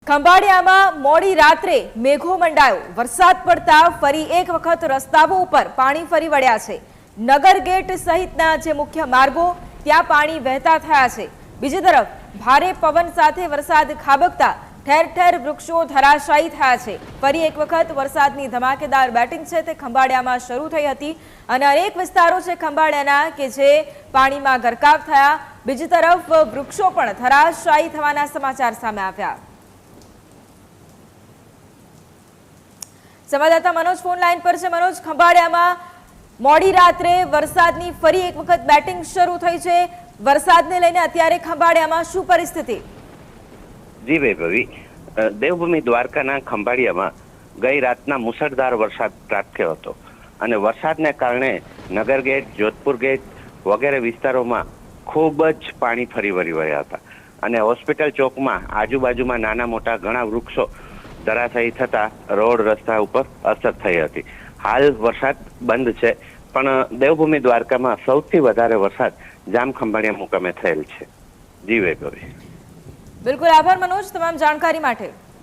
ખંભાળિયામાં મોડી રાત્રે મેઘો મંડાયો। વરસાદ પડતા ફરી એક વખત રસ્તાઓ ઉપર પાણી ફરી વળ્યા છે। નગર ગેટ સહિતના જે મુખ્ય માર્ગો ત્યાં પાણી વહેતા થયા છે। બીજી તરફ ભારે પવન સાથે વરસાદ ખાબકતા ઠેર ઠેર વૃક્ષો ધરાશાયી થયા છે। ફરી એક વખત વરસાદની ધમાકેદાર બેટિંગ છે તે ખંભાળિયામાં શરૂ થઈ હતી અને અનેક વિસ્તારો છે ખંભાળિયાના કે જે પાણીમાં ગરકાવ થયા। બીજી તરફ વૃક્ષો પણ ધરાશાયી થવાના સમાચાર સામે આવ્યા। સંવાદદાતા મનોજ ફોન લાઈન પર છે। મનોજ, ખંભાળિયામાં મોડી રાત્રે વરસાદની ફરી એક વખત બેટિંગ શરૂ થઈ છે। વરસાદને લઈને અત્યારે ખંભાળિયામાં શું પરિસ્થિતિ? જી વૈભવી, દેવભૂમિ દ્વારકાના ખંભાળિયામાં ગઈ રાતના મુસળધાર વરસાદ પ્રાપ્ત થયો હતો અને વરસાદને કારણે નગર ગેટ, જોધપુર ગેટ વગેરે વિસ્તારોમાં ખૂબ જ પાણી ફરી વળી રહ્યા હતા અને હોસ્પિટલ ચોકમાં આજુબાજુમાં નાના મોટા ઘણા વૃક્ષો ધરાશાયી થતા રોડ રસ્તા ઉપર અસર થઈ હતી। હાલ વરસાદ બંધ છે, પણ દેવભૂમિ દ્વારકામાં સૌથી વધારે વરસાદ જામ ખંભાળિયા મુકામે થયેલ છે। જી વૈભવી, બિલકુલ આભાર મનોજ તમામ જાણકારી માટે।